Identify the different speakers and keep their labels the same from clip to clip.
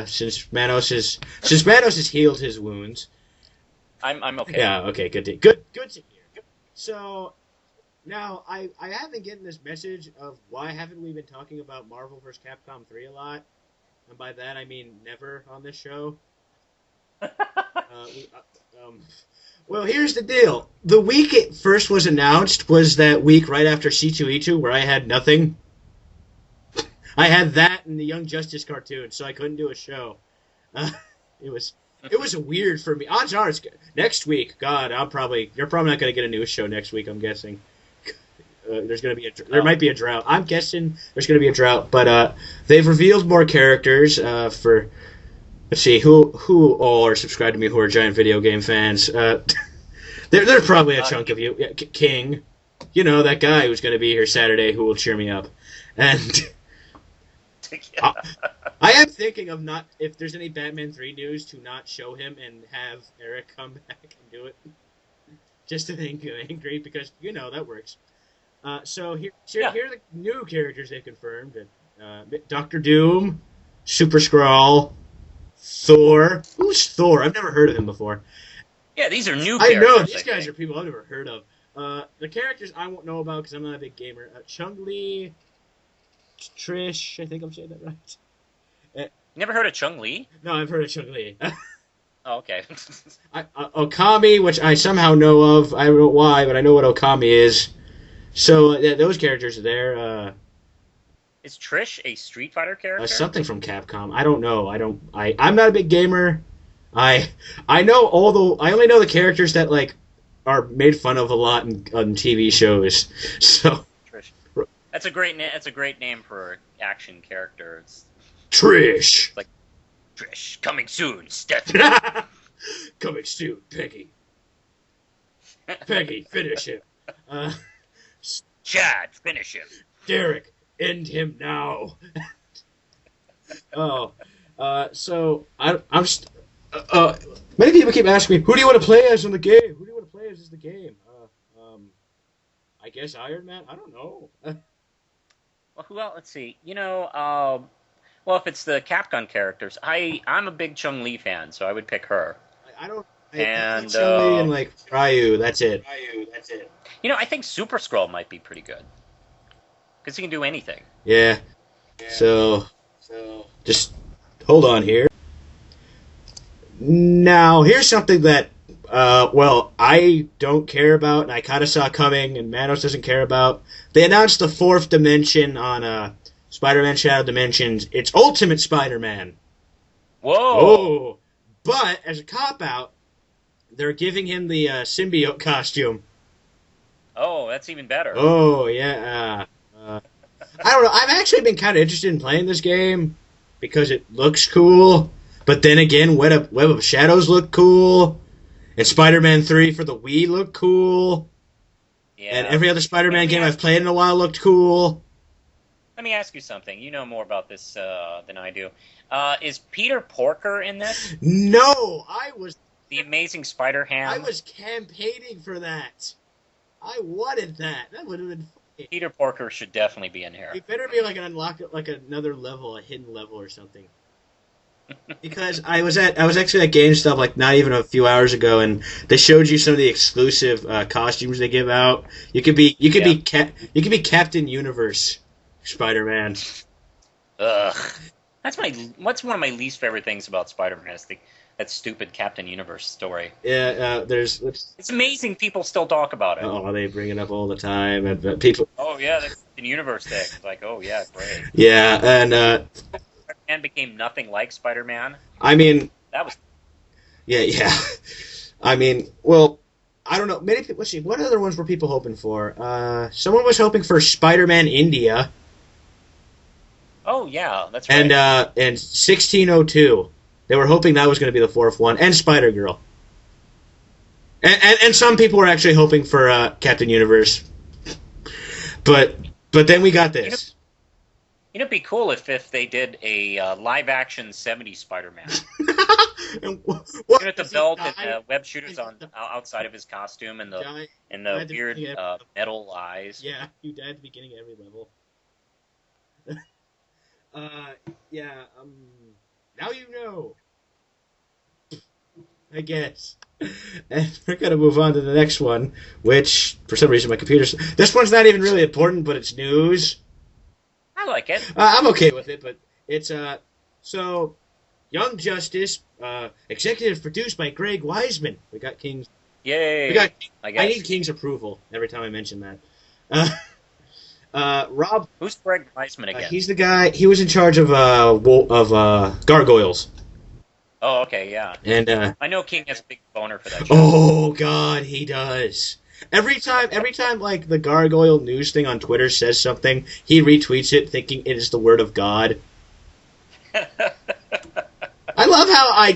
Speaker 1: since Manos has healed his wounds.
Speaker 2: I'm okay.
Speaker 1: Yeah, okay, good to hear. Good. So now I have been getting this message of why haven't we been talking about Marvel vs. Capcom 3 a lot, and by that I mean never on this show. Well, here's the deal. The week it first was announced was that week right after C2E2, where I had nothing. I had that and the Young Justice cartoon, so I couldn't do a show. It was weird for me. Odds are, next week. God, you're probably not going to get a news show next week. I'm guessing. There might be a drought. I'm guessing there's going to be a drought, but they've revealed more characters for. Let's see who all are subscribed to me who are giant video game fans. There's probably a chunk of you. Yeah, King, that guy who's going to be here Saturday who will cheer me up, and I am thinking of not if there's any Batman 3 news to not show him and have Eric come back and do it, just to make you angry because that works. So here are the new characters they confirmed: Doctor Doom, Super Skrull. Thor. Who's Thor? I've never heard of him before.
Speaker 2: Yeah, these are new characters.
Speaker 1: I know. These guys are people I've never heard of. The characters I won't know about because I'm not a big gamer. Chun-Li, Trish, I think I'm saying that right.
Speaker 2: Never heard of Chun-Li?
Speaker 1: No, I've heard of Chun-Li.
Speaker 2: Oh, okay.
Speaker 1: Okami, which I somehow know of. I don't know why, but I know what Okami is. So those characters are there.
Speaker 2: Is Trish a Street Fighter character?
Speaker 1: Something from Capcom. I don't know. I'm not a big gamer. I only know the characters that are made fun of a lot on TV shows. So
Speaker 2: Trish. That's a great name for an action character. It's
Speaker 1: Trish.
Speaker 2: Like Trish coming soon, Stephanie.
Speaker 1: Coming soon, Peggy. Peggy, finish him.
Speaker 2: Chad, finish him.
Speaker 1: Derek. End him now. So many people keep asking me, who do you want to play as in the game? Who do you want to play as the game? I guess Iron Man. I don't know.
Speaker 2: Well, let's see. Well, if it's the Capcom characters, I'm a big Chun-Li fan, so I would pick her.
Speaker 1: I don't.
Speaker 2: And
Speaker 1: Chun-Li and Ryu. That's it.
Speaker 2: I think Super Skrull might be pretty good. Because he can do anything.
Speaker 1: Yeah. So just hold on here. Now, here's something that, I don't care about, and I kind of saw coming, and Manos doesn't care about. They announced the 4th dimension on Spider-Man Shadow Dimensions. It's Ultimate Spider-Man.
Speaker 2: Whoa!
Speaker 1: Oh! But, as a cop-out, they're giving him the symbiote costume.
Speaker 2: Oh, that's even better.
Speaker 1: Oh, yeah. I don't know. I've actually been kind of interested in playing this game because it looks cool. But then again, Web of Shadows look cool. And Spider-Man 3 for the Wii looked cool. Yeah. And every other Spider-Man game I've played in a while looked cool.
Speaker 2: Let me ask you something. You know more about this than I do. Is Peter Porker in this?
Speaker 1: No, I was...
Speaker 2: The Amazing Spider-Ham?
Speaker 1: I was campaigning for that. I wanted that. That would have been funny.
Speaker 2: Peter Porker should definitely be in here.
Speaker 1: It better be another level, a hidden level or something. Because I was actually at GameStop not even a few hours ago, and they showed you some of the exclusive costumes they give out. You could be Captain Universe Spider-Man.
Speaker 2: Ugh, that's one of my least favorite things about Spider-Man. Is that stupid Captain Universe story.
Speaker 1: Yeah,
Speaker 2: it's amazing people still talk about it.
Speaker 1: Oh, they bring it up all the time, and people.
Speaker 2: Oh yeah, the Captain Universe thing. It's like, oh yeah, great.
Speaker 1: Yeah, and.
Speaker 2: Spider-Man became nothing like Spider-Man.
Speaker 1: I mean,
Speaker 2: that was.
Speaker 1: Yeah. I mean, well, I don't know. Many people. Let's see. What other ones were people hoping for? Someone was hoping for Spider-Man India.
Speaker 2: Oh yeah, that's right.
Speaker 1: And 1602. They were hoping that was going to be the 4th one, and Spider-Girl. And some people were actually hoping for Captain Universe. But then we got this.
Speaker 2: It'd be cool if they did a live-action 70s Spider-Man. With the belt and the web shooters on outside of his costume and the weird metal eyes.
Speaker 1: Yeah, you died at the beginning of every level. Now you know. I guess. And we're gonna move on to the next one, which for some reason my computer's. This one's not even really important, but it's news.
Speaker 2: I like it.
Speaker 1: I'm okay with it, but it's so Young Justice, executive produced by Greg Weisman. We got King's.
Speaker 2: Yay!
Speaker 1: We got.
Speaker 2: I guess.
Speaker 1: I need King's approval every time I mention that. Rob.
Speaker 2: Who's Greg Weisman again?
Speaker 1: He's the guy. He was in charge of Gargoyles.
Speaker 2: Oh, okay, yeah.
Speaker 1: And
Speaker 2: I know King has a big boner for that show.
Speaker 1: oh God, he does. Every time, like the Gargoyle news thing on Twitter says something, he retweets it, thinking it is the word of God. I love how I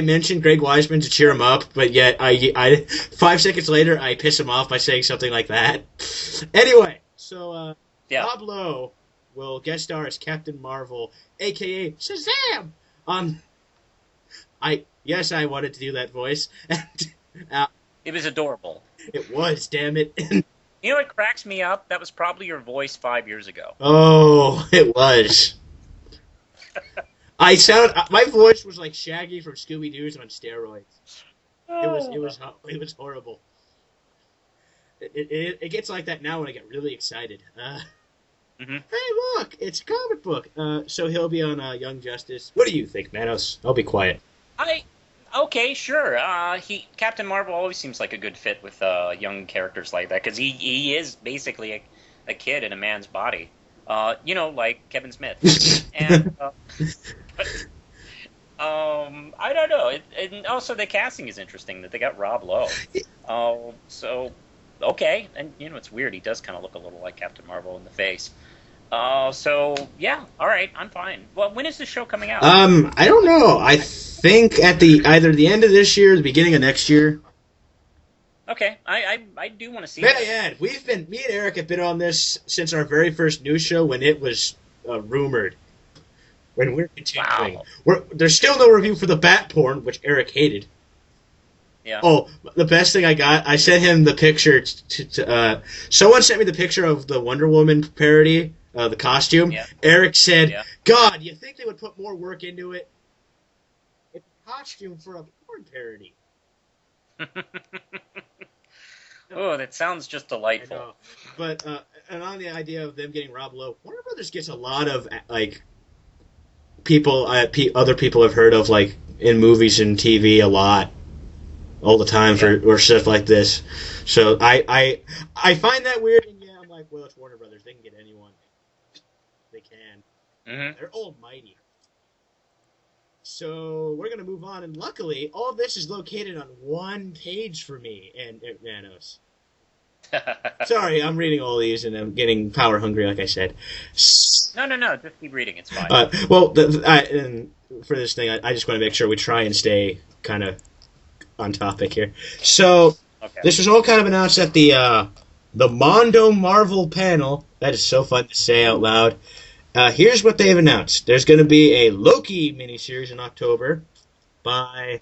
Speaker 1: mention Greg Weisman to cheer him up, but yet I 5 seconds later I piss him off by saying something like that. Anyway, so
Speaker 2: Yeah.
Speaker 1: Rob Lowe will guest star as Captain Marvel, aka Shazam. I wanted to do that voice.
Speaker 2: It was adorable.
Speaker 1: It was, damn it.
Speaker 2: You know what cracks me up? That was probably your voice 5 years ago.
Speaker 1: Oh, it was. My voice was like Shaggy from Scooby Doo's on steroids. It was horrible. It gets like that now when I get really excited.
Speaker 2: Mm-hmm.
Speaker 1: Hey, look, it's a comic book. So he'll be on Young Justice. What do you think, Manos? I'll be quiet.
Speaker 2: Okay, sure. Captain Marvel always seems like a good fit with young characters like that because he is basically a kid in a man's body. Like Kevin Smith. And I don't know. And also the casting is interesting that they got Rob Lowe. So okay, and it's weird. He does kind of look a little like Captain Marvel in the face. So yeah, all right, I'm fine. Well, when is the show coming out?
Speaker 1: I don't know. I think at either the end of this year or the beginning of next year.
Speaker 2: Okay, I do want to see
Speaker 1: Very
Speaker 2: that.
Speaker 1: me and Eric have been on this since our very first news show when it was rumored. When we're continuing, there's still no review for the Bat Porn, which Eric hated.
Speaker 2: Yeah.
Speaker 1: Oh, the best thing I sent him the picture. Someone sent me the picture of the Wonder Woman parody, the costume.
Speaker 2: Yeah.
Speaker 1: Eric said,
Speaker 2: Yeah.
Speaker 1: "God, you think they would put more work into it? It's a costume for a porn parody."
Speaker 2: Oh, that sounds just delightful.
Speaker 1: I know. But and on the idea of them getting Rob Lowe, Warner Brothers gets a lot of like people. Other people have heard of like in movies and TV a lot, all the time for stuff like this. So I find that weird. And yeah, I'm like, well, it's Warner Brothers. They can get anyone. They can.
Speaker 2: Mm-hmm.
Speaker 1: They're almighty. So we're gonna move on, and luckily, all of this is located on one page for me and Manos. Sorry, I'm reading all these, and I'm getting power hungry, like I said.
Speaker 2: No, just keep reading. It's fine.
Speaker 1: And for this thing, I just want to make sure we try and stay kind of on topic here. So This was all kind of announced at the Mondo Marvel panel. That is so fun to say out loud. Here's what they've announced. There's going to be a Loki miniseries in October by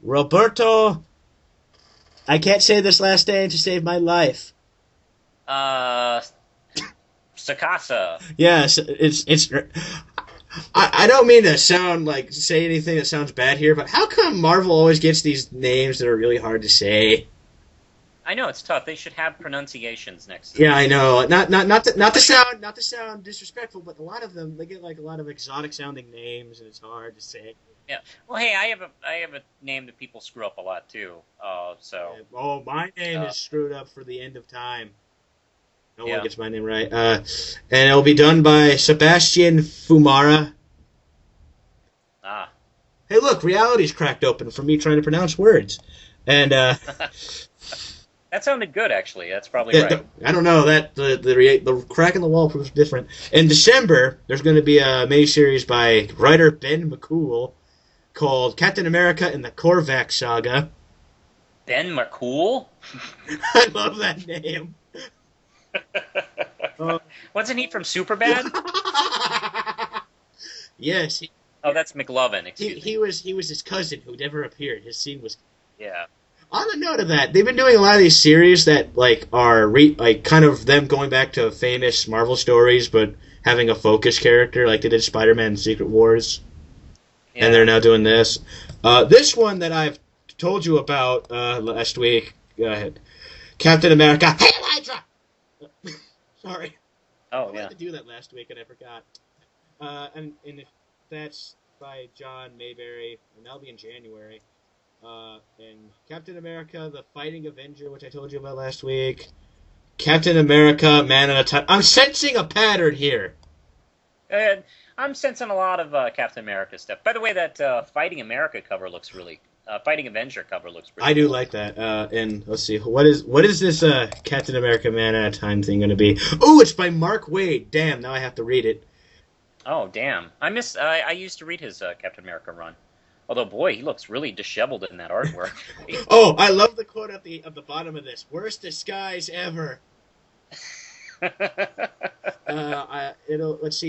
Speaker 1: Roberto. I can't say this last name to save my life.
Speaker 2: Sakasa.
Speaker 1: Yes, it's. I don't mean to say anything that sounds bad here, but how come Marvel always gets these names that are really hard to say?
Speaker 2: I know it's tough. They should have pronunciations next to
Speaker 1: them. Yeah, I know. Not to sound disrespectful, but a lot of them they get like a lot of exotic sounding names, and it's hard to say.
Speaker 2: Yeah. Well, hey, I have a name that people screw up a lot too.
Speaker 1: My name is screwed up for the end of time. No one gets my name right. And it'll be done by Sebastian Fumara.
Speaker 2: Ah.
Speaker 1: Hey, look, reality's cracked open from me trying to pronounce words, and.
Speaker 2: That sounded good, actually. That's probably right.
Speaker 1: I don't know. That the crack in the wall proves different. In December, there's going to be a miniseries by writer Ben McCool called Captain America and the Korvac Saga.
Speaker 2: Ben McCool?
Speaker 1: I love that name.
Speaker 2: Wasn't he from Superbad?
Speaker 1: Yes.
Speaker 2: That's McLovin. Excuse me.
Speaker 1: He was his cousin who never appeared. His scene was.
Speaker 2: Yeah.
Speaker 1: On the note of that, they've been doing a lot of these series that are kind of them going back to famous Marvel stories, but having a focus character like they did Spider-Man Secret Wars, and they're
Speaker 2: Yeah.
Speaker 1: now doing this. This one that I've told you about last week, Captain America. Hey, Hydra! Sorry.
Speaker 2: Oh
Speaker 1: I
Speaker 2: yeah.
Speaker 1: wanted to do that last week and I forgot. And if that's by John Mayberry, and that'll be in January. And Captain America, the Fighting Avenger, which I told you about last week. Captain America, Man at a Time. I'm sensing a pattern here.
Speaker 2: Uh, I'm sensing a lot of Captain America stuff. By the way, that Fighting America cover looks really. Fighting Avenger cover looks pretty
Speaker 1: I do
Speaker 2: cool.
Speaker 1: like that. And let's see, what is this Captain America Man at a Time thing going to be? Oh, it's by Mark Waid. Damn, now I have to read it.
Speaker 2: Oh damn! I used to read his Captain America run. Although boy, he looks really disheveled in that artwork.
Speaker 1: Oh, I love the quote at the bottom of this. Worst disguise ever. Let's see.